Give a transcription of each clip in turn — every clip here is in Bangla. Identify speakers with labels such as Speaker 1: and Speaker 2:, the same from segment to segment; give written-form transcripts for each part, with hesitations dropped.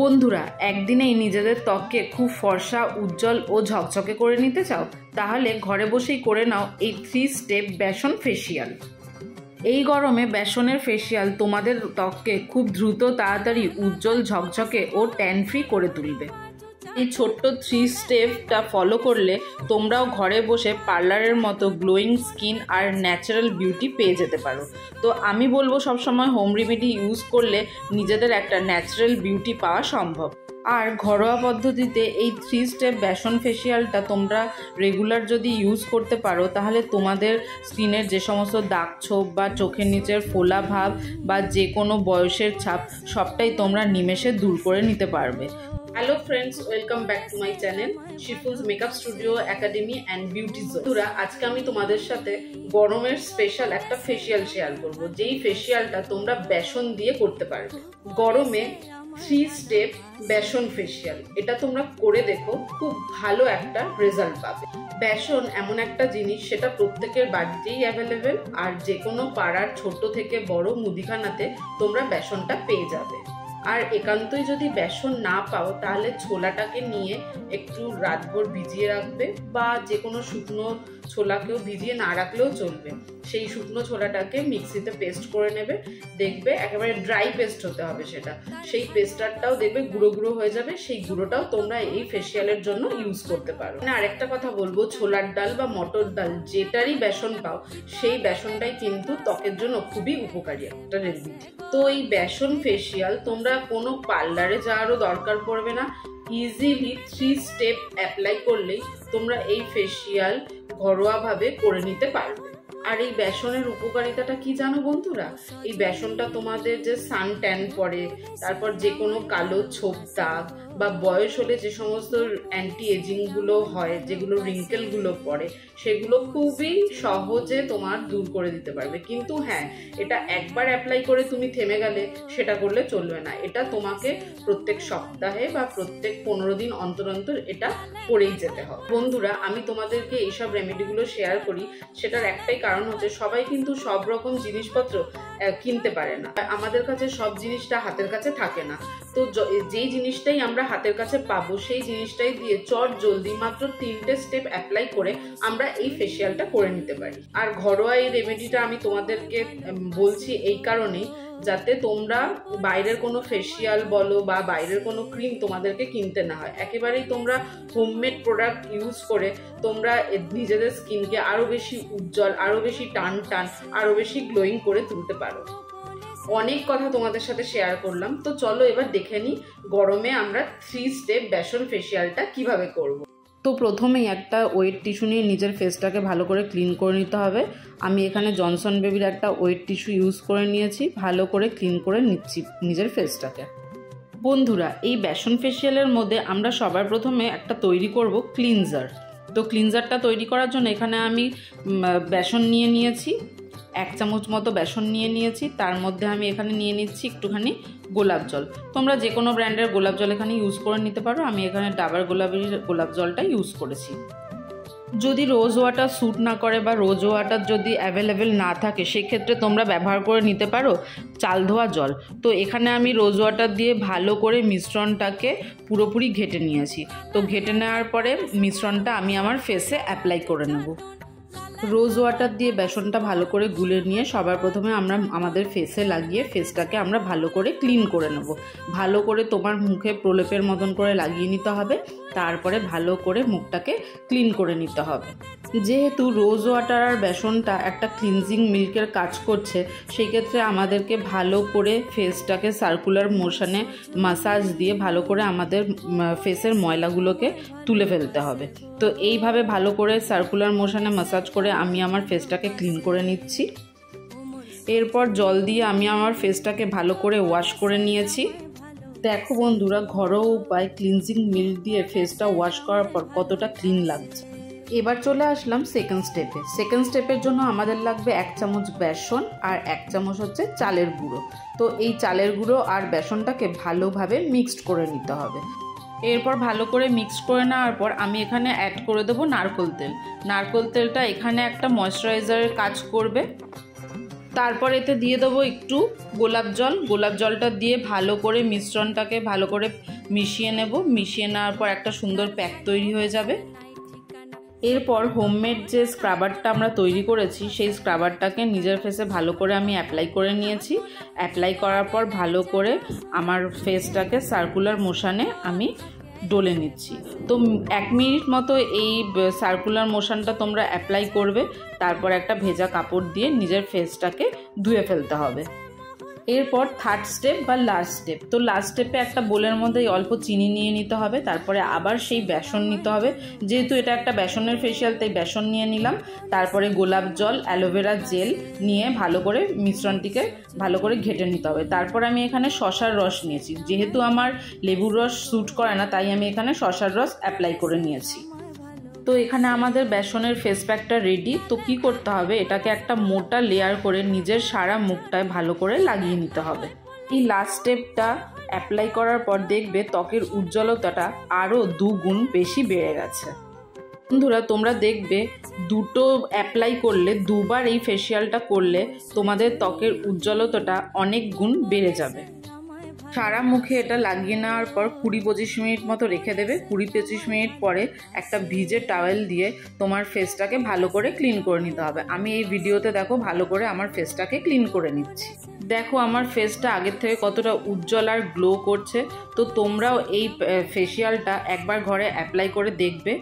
Speaker 1: বন্ধুরা, একদিনেই নিজেদের ত্বককে খুব ফর্সা, উজ্জ্বল ও ঝকঝকে করে নিতে চাও? তাহলে ঘরে বসেই করে নাও এই 3 স্টেপ বেসন ফেসিয়াল। এই গরমে বেসনের ফেসিয়াল তোমাদের ত্বককে খুব দ্রুত, তাড়াতাড়ি, উজ্জ্বল, ঝকঝকে ও ট্যান ফ্রি করে তুলবে। এই ছোট্ট 3 স্টেপটা ফলো করলে তোমরাও ঘরে বসে পার্লারের মতো গ্লোয়িং স্কিন আর ন্যাচারাল বিউটি পেয়ে যেতে পারো। তো আমি বলবো সবসময় হোম রেমেডি ইউজ করলে নিজেদের একটা ন্যাচারাল বিউটি পাওয়া সম্ভব। আর ঘরোয়া পদ্ধতিতে এই 3 স্টেপ বেসন ফেসিয়ালটা তোমরা রেগুলার যদি ইউজ করতে পারো, তাহলে তোমাদের স্কিনের যে সমস্ত দাগ ছোপ বা চোখের নিচের ফোলা ভাব বা যে কোনো বয়সের ছাপ সবটাই তোমরা নিমেষে দূর করে নিতে পারবে। Hello friends, welcome back to my channel Shiful's makeup studio academy and beauty zone. আজকে আমি তোমাদের সাথে গরমের স্পেশাল একটা ফেসিয়াল শেয়ার করব, যেই ফেসিয়ালটা তোমরা বেসন দিয়ে করতে পারবে। গরমে 3 স্টেপ বেসন ফেসিয়াল, এটা তোমরা করে দেখো, খুব ভালো একটা রেজাল্ট পাবে। বেসন এমন একটা জিনিস, সেটা প্রত্যেকের বাড়িতেই অ্যাভেলেবেল, আর যে কোনো পাড়ার ছোট থেকে বড় মুদিখানাতে তোমরা বেসনটা পেয়ে যাবে। আর একান্তই যদি বেসন না পাও, তাহলে ছোলাটাকে নিয়ে একটু রাতভর ভিজিয়ে রাখবে, বা যে কোনো শুকনো ছোলাকেও ভিজিয়ে না রাখলেও চলবে। সেই শুকনো ছোলাটাকে মিক্সিতে পেস্ট করে নেবে, দেখবে একেবারে ড্রাই পেস্ট হতে হবে সেটা। সেই পেস্টারটাও দেখবে গুঁড়ো গুঁড়ো হয়ে যাবে, সেই গুঁড়োটাও তোমরা এই ফেসিয়ালের জন্য ইউজ করতে পারো। আরেকটা কথা বলবো, ছোলার ডাল বা মটর ডাল যেটারই বেসন পাও, সেই বেসনটাই কিন্তু ত্বকের জন্য খুবই উপকারী একটা রেমেডি। তো এই বেসন ফেসিয়াল তোমরা কোনো পার্লারে যাওয়ারও দরকার পড়বে না, ইজিলি 3 স্টেপ অ্যাপ্লাই করলেই তোমরা এই ফেসিয়াল ঘরোয়াভাবে করে নিতে পারবে। আর এই বেসনের উপকারিতাটা কি জানো বন্ধুরা? এই বেসনটা তোমাদের যে সান ট্যান পড়ে, তারপর যে কোনো কালো ছোপ দাগ বা বয়স হলে যে সমস্ত অ্যান্টি এজিংগুলো হয়, যেগুলো রিঙ্কেলগুলো পড়ে, সেগুলো খুবই সহজে তোমার দূর করে দিতে পারবে। কিন্তু হ্যাঁ, এটা একবার অ্যাপ্লাই করে তুমি থেমে গেলে সেটা করলে চলবে না। এটা তোমাকে প্রত্যেক সপ্তাহে বা প্রত্যেক 15 দিন অন্তর অন্তর এটা করেই যেতে হবে। বন্ধুরা, আমি তোমাদেরকে এইসব রেমেডিগুলো শেয়ার করি, সেটার একটাই কারণ হচ্ছে সবাই কিন্তু সব রকম জিনিসপত্র কিনতে পারে না। আমাদের কাছে সব জিনিসটা হাতের কাছে থাকে না। তো যেই জিনিসটাই আমরা হাতের কাছে পাবো, সেই জিনিসটাই দিয়ে চট জলদি মাত্র 3টে স্টেপ অ্যাপ্লাই করে আমরা এই ফেসিয়ালটা করে নিতে পারি। আর ঘরোয়া এই রেমেডিটা আমি তোমাদেরকে বলছি এই কারণেই, যাতে তোমরা বাইরের কোনো ফেসিয়াল বলো বা বাইরের কোনো ক্রিম তোমাদেরকে কিনতে না হয়। একেবারেই তোমরা হোমমেড প্রোডাক্ট ইউজ করে তোমরা নিজেদের স্কিনকে আরও বেশি উজ্জ্বল, আরও বেশি টান টান, আরও বেশি গ্লোয়িং করে তুলতে পারো। অনেক কথা তোমাদের সাথে শেয়ার করলাম, তো চলো এবার দেখে নিই গরমে আমরা 3 স্টেপ বেসন ফেসিয়ালটা কিভাবে করব। তো প্রথমেই একটা ওয়েট টিস্যু নিয়ে নিজের ফেসটাকে ভালো করে ক্লিন করে নিতে হবে। আমি এখানে জনসন বেবির একটা ওয়েট টিস্যু ইউজ করে নিয়েছি, ভালো করে ক্লিন করে নিচ্ছি নিজের ফেসটাকে। বন্ধুরা, এই বেসন ফেসিয়ালের মধ্যে আমরা সবার প্রথমে একটা তৈরি করব ক্লিনজার। তো ক্লিনজারটা তৈরি করার জন্য এখানে আমি বেসন নিয়ে নিয়েছি, 1 চামচ মতো বেসন নিয়ে নিয়েছি। তার মধ্যে আমি এখানে নিয়ে নিচ্ছি একটুখানি গোলাপ জল। তোমরা যে কোনো ব্র্যান্ডের গোলাপ জল এখানে ইউজ করে নিতে পারো। আমি এখানে ডাবার গোলাপ জলটা ইউজ করেছি। যদি রোজ ওয়াটার স্যুট না করে বা রোজ ওয়াটার যদি অ্যাভেলেবেল না থাকে, সেক্ষেত্রে তোমরা ব্যবহার করে নিতে পারো চাল ধোয়া জল। তো এখানে আমি রোজ ওয়াটার দিয়ে ভালো করে মিশ্রণটাকে পুরোপুরি ঘেটে নিয়েছি। তো ঘেটে নেওয়ার পরে মিশ্রণটা আমি আমার ফেসে অ্যাপ্লাই করে নেব। রোজ ওয়াটার দিয়ে বেসনটা ভালো করে গুলে নিয়ে সবার প্রথমে আমরা আমাদের ফেসে লাগিয়ে ফেসটাকে আমরা ভালো করে ক্লিন করে নেব। ভালো করে তোমার মুখে প্রলেপের মতন করে লাগিয়ে নিতে হবে, তারপরে ভালো করে মুখটাকে ক্লিন করে নিতে হবে। যেহেতু রোজ ওয়াটার আর বেসনটা একটা ক্লিনজিং মিল্কের কাজ করছে, সেই ক্ষেত্রে আমাদেরকে ভালো করে ফেসটাকে সার্কুলার মোশনে মাসাজ দিয়ে ভালো করে আমাদের ফেসের ময়লাগুলোকে তুলে ফেলতে হবে। তো এইভাবে ভালো করে সার্কুলার মোশনে মাসাজ করে আমি আমার ফেসটাকে ক্লিন করে নিচ্ছি। এরপর জল দিয়ে আমি আমার ফেসটাকে ভালো করে ওয়াশ করে নিয়েছি। দেখো বন্ধুরা, ঘরোয়া উপায় ক্লিনজিং মিল্ক দিয়ে ফেসটা ওয়াশ করার পর কতটা ক্লিন লাগছে। এবার চলে আসলাম সেকেন্ড স্টেপে। সেকেন্ড স্টেপের জন্য আমাদের লাগবে 1 চামচ বেসন আর 1 চামচ হচ্ছে চালের গুঁড়ো। তো এই চালের গুঁড়ো আর বেসনটাকে ভালোভাবে মিক্সড করে নিতে হবে। এরপর ভালো করে মিক্স করে নেওয়ার পর আমি এখানে অ্যাড করে দেবো নারকেল তেল। নারকেল তেলটা এখানে একটা ময়েশ্চারাইজারের কাজ করবে। তারপর এতে দিয়ে দেবো একটু গোলাপ জলটা দিয়ে ভালো করে মিশ্রণটাকে ভালো করে মিশিয়ে নেব। মিশিয়ে নেওয়ার পর একটা সুন্দর প্যাক তৈরি হয়ে যাবে। এরপর হোমমেড যে স্ক্রাবারটা আমরা তৈরি করেছি সেই স্ক্রাবারটাকে নিজের ফেসে ভালো করে আমি অ্যাপ্লাই করে নিয়েছি। অ্যাপ্লাই করার পর ভালো করে আমার ফেসটাকে সার্কুলার মোশনে আমি ডলে নিচ্ছি। তো 1 মিনিট মতো এই সার্কুলার মোশনটা তোমরা অ্যাপ্লাই করবে। তারপর একটা ভেজা কাপড় দিয়ে নিজের ফেসটাকে ধুয়ে ফেলতে হবে। এরপর থার্ড স্টেপ বা লাস্ট স্টেপ। তো লাস্ট স্টেপে একটা বোলের মধ্যে অল্প চিনি নিয়ে নিতে হবে। তারপরে আবার সেই বেসন নিতে হবে। যেহেতু এটা একটা বেসনের ফেসিয়াল তাই বেসন নিয়ে নিলাম। তারপরে গোলাপ জল, অ্যালোভেরা জেল নিয়ে ভালো করে মিশ্রণটিকে ভালো করে ঘেটে নিতে হবে। তারপর আমি এখানে শসার রস নিয়েছি। যেহেতু আমার লেবুর রস স্যুট করে না তাই আমি এখানে শসার রস অ্যাপ্লাই করে নিয়েছি। তো এখানে আমাদের বেসনের ফেস প্যাকটা রেডি। তো কি করতে হবে, এটাকে একটা মোটা লেয়ার করে নিজের সারা মুখটায় ভালো করে লাগিয়ে নিতে হবে। এই লাস্ট স্টেপটা অ্যাপ্লাই করার পর দেখবে ত্বকের উজ্জ্বলতাটা আরও 2 গুণ বেশি বেড়ে গেছে। বন্ধুরা তোমরা দেখবে দুটো অ্যাপ্লাই করলে, 2বার এই ফেসিয়ালটা করলে তোমাদের ত্বকের উজ্জ্বলতাটা অনেক গুণ বেড়ে যাবে। সারা মুখে এটা লাগিয়ে নেওয়ার পর 20-25 মিনিট মতো রেখে দেবে। 20-25 মিনিট পরে একটা ভিজে টাওয়েল দিয়ে তোমার ফেসটাকে ভালো করে ক্লিন করে নিতে হবে। আমি এই ভিডিওতে দেখো ভালো করে আমার ফেসটাকে ক্লিন করে নিচ্ছি। দেখো আমার ফেসটা আগের থেকে কতটা উজ্জ্বল আর গ্লো করছে। তো তোমরাও এই ফেসিয়ালটা একবার ঘরে অ্যাপ্লাই করে দেখবে।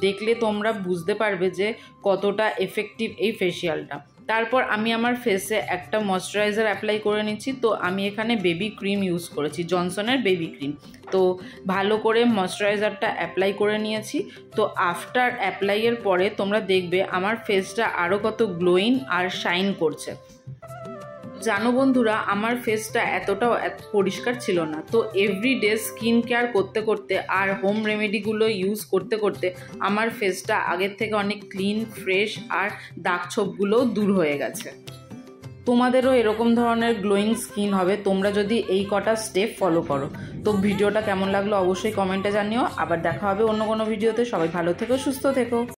Speaker 1: দেখলে তোমরা বুঝতে পারবে যে কতটা এফেক্টিভ এই ফেসিয়ালটা। তারপর আমি আমার ফেসে একটা ময়শ্চারাইজার অ্যাপ্লাই করে নিচ্ছি। তো আমি এখানে বেবি ক্রিম ইউজ করেছি, জনসনের বেবি ক্রিম। তো ভালো করে ময়শ্চারাইজারটা অ্যাপ্লাই করে নিয়েছি। তো আফটার অ্যাপ্লাইয়ের পরে তোমরা দেখবে আমার ফেসটা আরও কত গ্লোয়িং আর শাইন করছে। জানো বন্ধুরা আমার ফেসটা এতটাও পরিষ্কার ছিল না। তো এভরিডে স্কিন কেয়ার করতে করতে আর হোম রেমেডিগুলো ইউজ করতে করতে আমার ফেসটা আগের থেকে অনেক ক্লিন, ফ্রেশ আর দাগ ছোপগুলোও দূর হয়ে গেছে। তোমাদেরও এরকম ধরনের গ্লোয়িং স্কিন হবে তোমরা যদি এই কটা স্টেপ ফলো করো। তো ভিডিওটা কেমন লাগলো অবশ্যই কমেন্টে জানিও। আবার দেখা হবে অন্য কোনো ভিডিওতে। সবাই ভালো থেকো, সুস্থ থেকো।